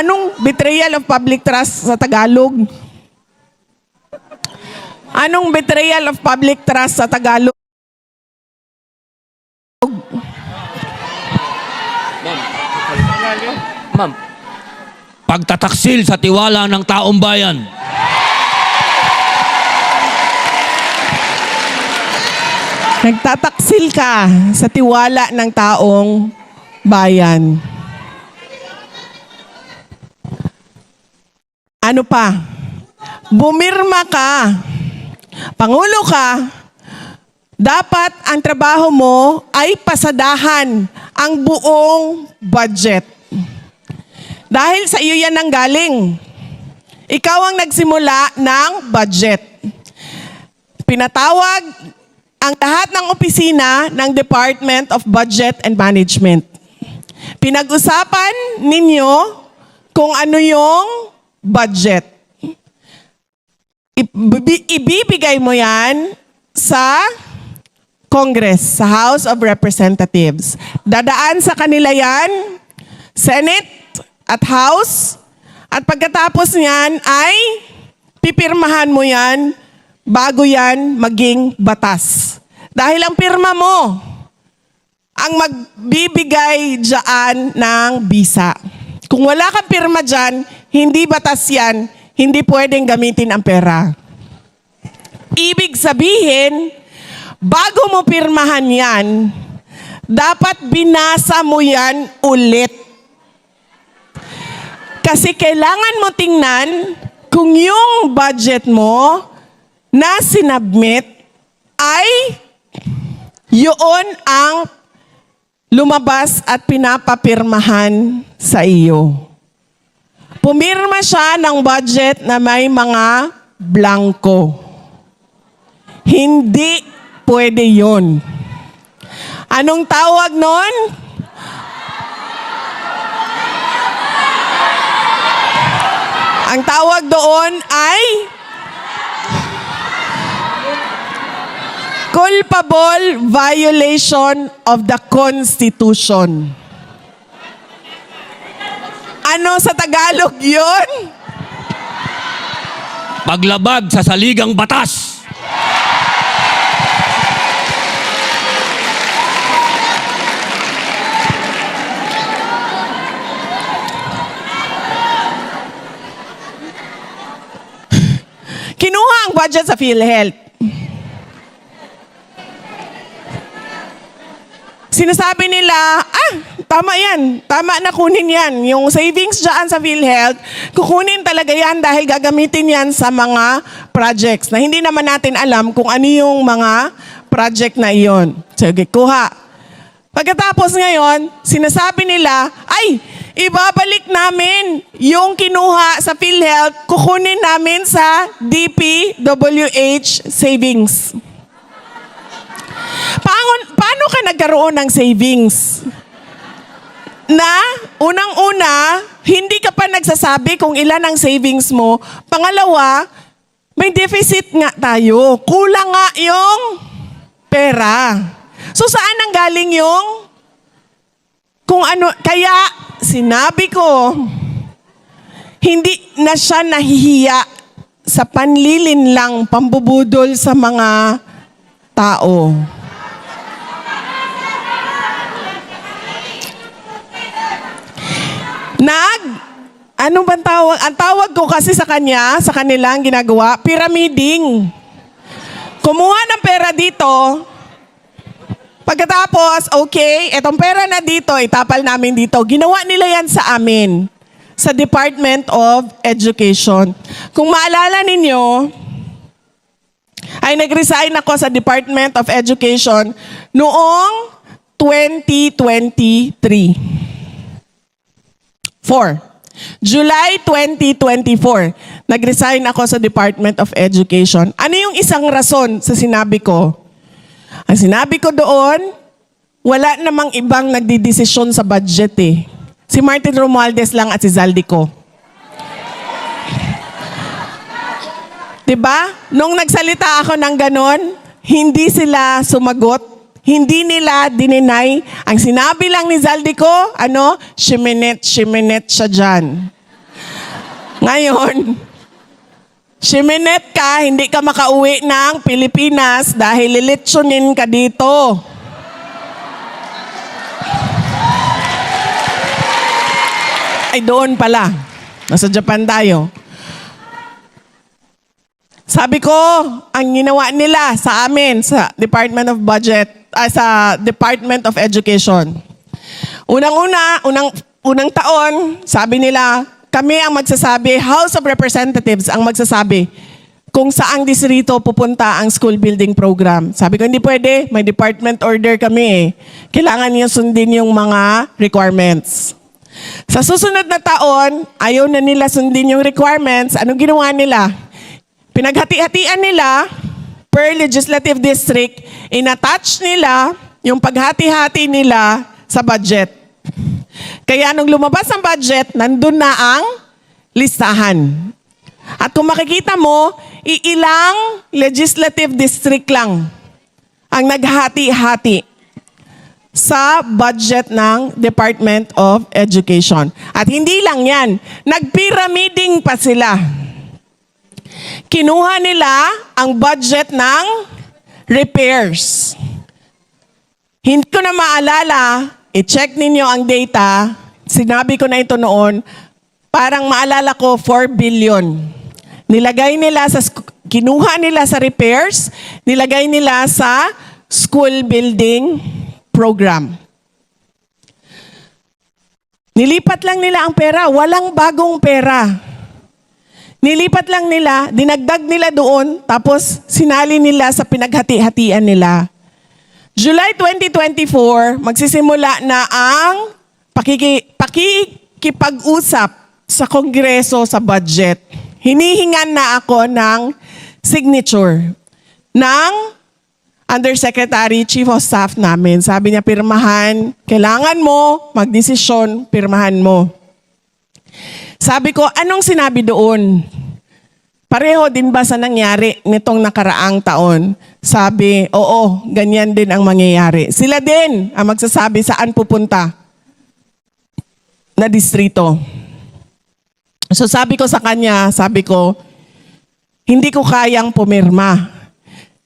Anong betrayal of public trust sa Tagalog? Anong betrayal of public trust sa Tagalog? Ma'am. Pagtataksil sa tiwala ng taong bayan. Nagtataksil ka sa tiwala ng taong bayan. Ano pa? Bumirma ka. Pangulo ka. Dapat ang trabaho mo ay pasadahan ang buong budget. Dahil sa iyo yan ang galing. Ikaw ang nagsimula ng budget. Pinatawag ang lahat ng opisina ng Department of Budget and Management. Pinag-usapan ninyo kung ano yung budget. Ibibigay mo yan sa Congress, sa House of Representatives. Dadaan sa kanila yan, Senate at House, at pagkatapos niyan ay pipirmahan mo yan bago yan maging batas. Dahil ang pirma mo ang magbibigay dyan ng bisa. Kung wala kang pirma dyan, hindi batas yan, hindi pwedeng gamitin ang pera. Ibig sabihin, bago mo pirmahan yan, dapat binasa mo yan ulit. Kasi kailangan mo tingnan kung yung budget mo na sinubmit ay yun ang lumabas at pinapapirmahan sa iyo. Pumirma siya ng budget na may mga blanco. Hindi pwede yun. Anong tawag nun? Ang tawag doon ay culpable violation of the Constitution. Ano sa Tagalog yun? Paglabag sa saligang batas. Kinuha ang budget sa PhilHealth. Sinasabi nila, tama yan. Tama na kunin yan. Yung savings dyan sa PhilHealth, kukunin talaga yan dahil gagamitin yan sa mga projects na hindi naman natin alam kung ano yung mga project na iyon. Sige, kuha. Pagkatapos ngayon, sinasabi nila, ibabalik namin yung kinuha sa PhilHealth, kukunin namin sa DPWH savings. Paano ka nagkaroon ng savings? Na, unang-una, hindi ka pa nagsasabi kung ilan ang savings mo. Pangalawa, may deficit nga tayo. Kulang nga yung pera. So saan ang galing yung kung ano? Kaya sinabi ko, hindi na siya nahihiya sa panlilinlang pambubudol sa mga tao. Ano bang tawag? Ang tawag ko kasi sa kanya, sa kanilang ginagawa, pyramiding. Kumuha ng pera dito, pagkatapos, okay, etong pera na dito, itapal namin dito. Ginawa nila yan sa amin, sa Department of Education. Kung maalala ninyo, ay nag-resign ako sa Department of Education noong 2023. July 2024, nag-resign ako sa Department of Education. Ano yung isang rason sa sinabi ko? Ang sinabi ko doon, wala namang ibang nagdidesisyon sa budget eh. Si Martin Romualdez lang at si Zaldico. Diba? Nung nagsalita ako ng ganon, hindi sila sumagot. Hindi nila dininay. Ang sinabi lang ni Zaldico, shiminit siya dyan. Ngayon, Shiminette ka, hindi ka makauwi ng Pilipinas dahil lilitsunin ka dito. Ay, doon pala. Nasa Japan tayo. Sabi ko, ang ginawa nila sa amin, sa Department of Budget, sa Department of Education. Unang taon, sabi nila, kami ang magsasabi, House of Representatives ang magsasabi kung saang distrito pupunta ang school building program. Sabi ko, hindi pwede, may department order kami eh. Kailangan niyo sundin yung mga requirements. Sa susunod na taon, ayaw na nila sundin yung requirements. Anong ginawa nila? Pinaghati-hatian nila per legislative district, inattach nila yung paghati-hati nila sa budget. Kaya nung lumabas ang budget, nandun na ang listahan. At kung makikita mo, iilang legislative district lang ang naghati-hati sa budget ng Department of Education. At hindi lang yan, nagpiramiding pa sila. Kinuha nila ang budget ng repairs. Hindi ko na maalala, i-check ninyo ang data, sinabi ko na ito noon, parang maalala ko 4 billion. Nilagay nila kinuha nila sa repairs, nilagay nila sa school building program. Nilipat lang nila ang pera, walang bagong pera. Nilipat lang nila, dinagdag nila doon, tapos sinali nila sa pinaghati-hatian nila. July 2024, magsisimula na ang pakikipag-usap sa Kongreso sa budget. Hinihingan na ako ng signature ng Undersecretary, Chief of Staff namin. Sabi niya, pirmahan, kailangan mo, magdesisyon, pirmahan mo. Sabi ko, anong sinabi doon? Pareho din ba sa nangyari nitong nakaraang taon? Sabi, oo, ganyan din ang mangyayari. Sila din ang magsasabi saan pupunta na distrito. So sabi ko sa kanya, hindi ko kayang pumirma.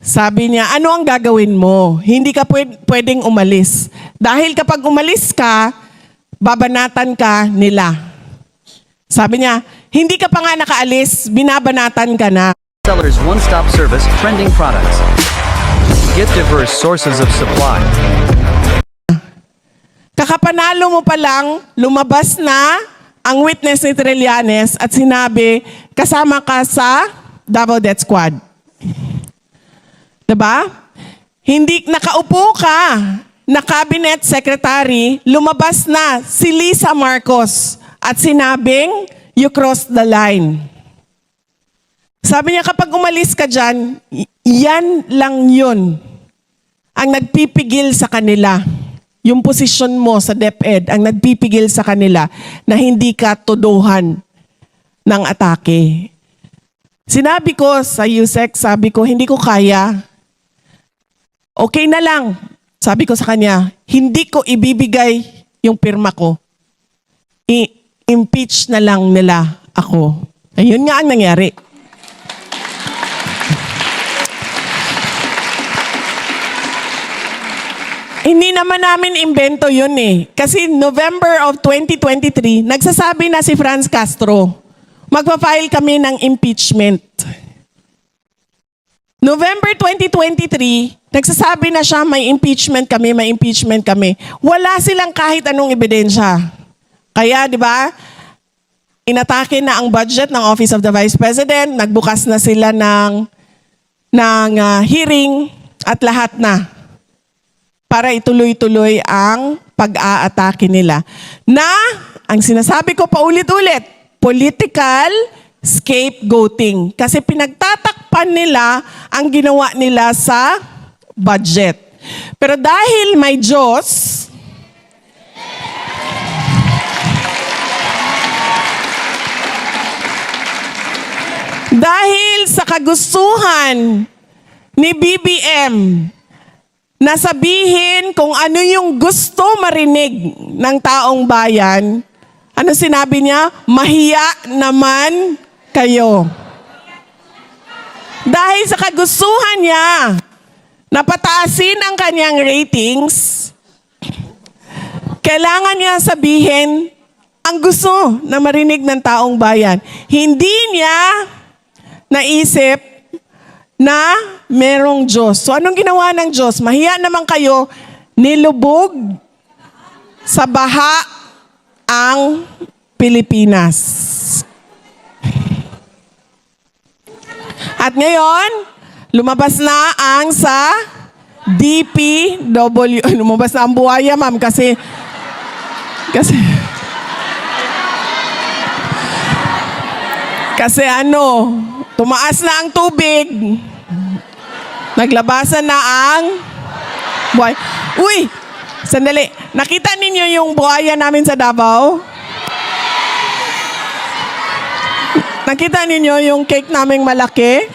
Sabi niya, ano ang gagawin mo? Hindi ka pwedeng umalis. Dahil kapag umalis ka, babanatan ka nila. Sabi niya, hindi ka pa nga nakaalis, binabanatan ka na. Sellers one-stop service, trending products. Get diverse sources of supply. Kakapanalo mo pa lang, lumabas na ang witness ni Trillanes at sinabi, kasama ka sa Davao Death Squad. Diba? Hindi nakaupo ka na cabinet secretary, lumabas na si Lisa Marcos at sinabing, you crossed the line. Sabi niya, kapag umalis ka dyan, yan lang yun ang nagpipigil sa kanila. Yung posisyon mo sa DepEd ang nagpipigil sa kanila na hindi ka tuduhan ng atake. Sinabi ko sa USEC, sabi ko, hindi ko kaya. Okay na lang. Sabi ko sa kanya, hindi ko ibibigay yung pirma ko. I-impeach na lang nila ako. Ayun nga ang nangyari. Hindi naman namin imbento yun eh. Kasi November of 2023, nagsasabi na si Franz Castro, magpa-file kami ng impeachment. November 2023, nagsasabi na siya, may impeachment kami. Wala silang kahit anong ebidensya. Kaya, di ba, inatake na ang budget ng Office of the Vice President, nagbukas na sila ng hearing at lahat na para ituloy-tuloy ang pag-aatake nila. Na, ang sinasabi ko paulit-ulit, political scapegoating. Kasi pinagtatakpan nila ang ginawa nila sa budget. Pero dahil may Diyos, dahil sa kagustuhan ni BBM na sabihin kung ano yung gusto marinig ng taong bayan, Ano sinabi niya? Mahiya naman kayo. Dahil sa kagustuhan niya na pataasin ang kanyang ratings, kailangan niya sabihin ang gusto na marinig ng taong bayan. Hindi niya naisip na merong Diyos. So anong ginawa ng Diyos? Mahiya naman kayo, nilubog sa baha ang Pilipinas. At ngayon, lumabas na ang sa DPW. Lumabas na ang buhaya, ma'am, kasi tumaas na ang tubig. Naglabasan na ang buhay. Uy! Sandali. Nakita ninyo yung buhaya namin sa Davao? Nakita ninyo yung cake naming malaki?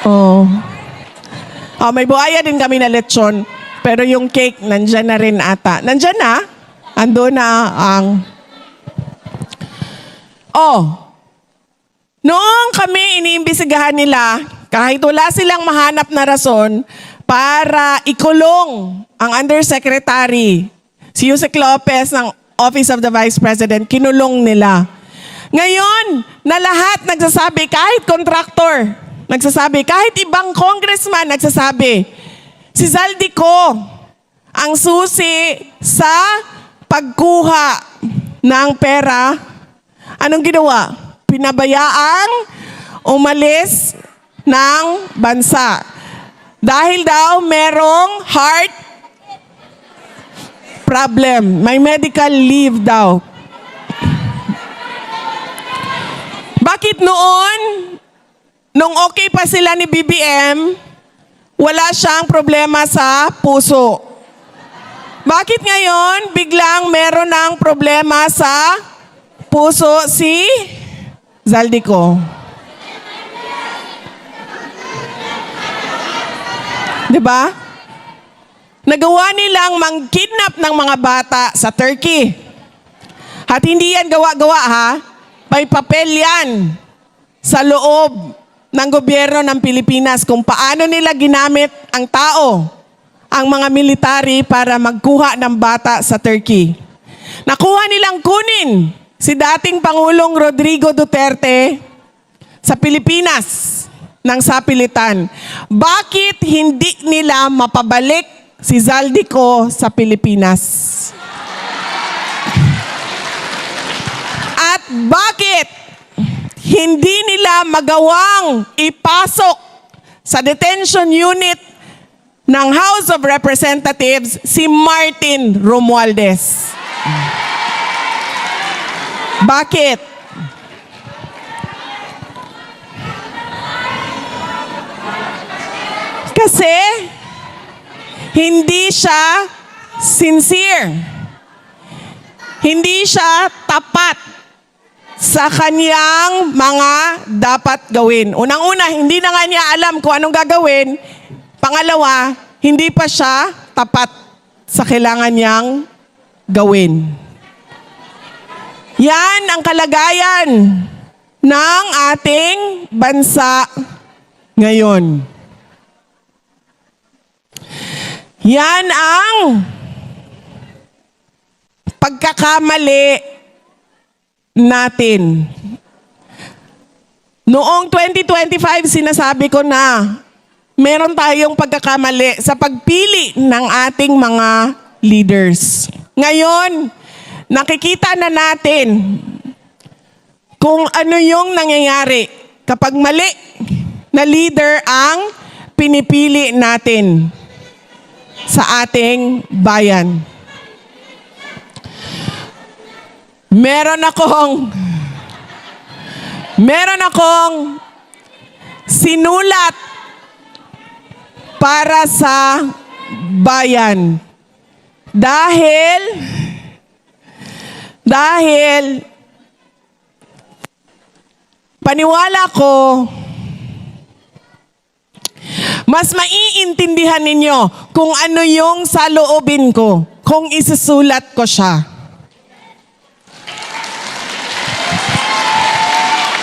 Oh. Oh, may buhaya din kami na lechon. Pero yung cake, nandyan na rin ata. Nandyan na? Ando na ang... Oh. Noong kami iniimbisigahan nila, kahit wala silang mahanap na rason para ikulong ang Undersecretary, si Yusek Lopez ng Office of the Vice President, kinulong nila. Ngayon, na lahat nagsasabi, kahit contractor, nagsasabi, kahit ibang congressman nagsasabi, si Zaldico ang susi sa pagkuha ng pera. Anong ginawa? Pinabayaang umalis ng bansa. Dahil daw merong heart problem. May medical leave daw. Bakit nung okay pa sila ni BBM, wala siyang problema sa puso? Bakit ngayon biglang meron ng problema sa puso si Zaldico? Diba? Nagawa nilang mang-kidnap ng mga bata sa Turkey. At hindi yan gawa-gawa, ha? May papel yan sa loob ng gobyerno ng Pilipinas kung paano nila ginamit ang tao, ang mga military para magkuha ng bata sa Turkey. Nakuha nilang kunin si dating Pangulong Rodrigo Duterte sa Pilipinas ng sapilitan. Bakit hindi nila mapabalik si Zaldico sa Pilipinas? At bakit hindi nila magawang ipasok sa detention unit ng House of Representatives si Martin Romualdez? Bakit? Kasi hindi siya sincere. Hindi siya tapat sa kanyang mga dapat gawin. Unang-una, hindi na nga niya alam kung anong gagawin. Pangalawa, hindi pa siya tapat sa kailangan niyang gawin. Yan ang kalagayan ng ating bansa ngayon. Yan ang pagkakamali natin. Noong 2025, sinasabi ko na meron tayong pagkakamali sa pagpili ng ating mga leaders. Ngayon, nakikita na natin kung ano yung nangyayari kapag mali na leader ang pinipili natin sa ating bayan. Meron akong sinulat para sa bayan. Dahil paniwala ko, mas maiintindihan ninyo kung ano yung saloobin ko kung isusulat ko siya.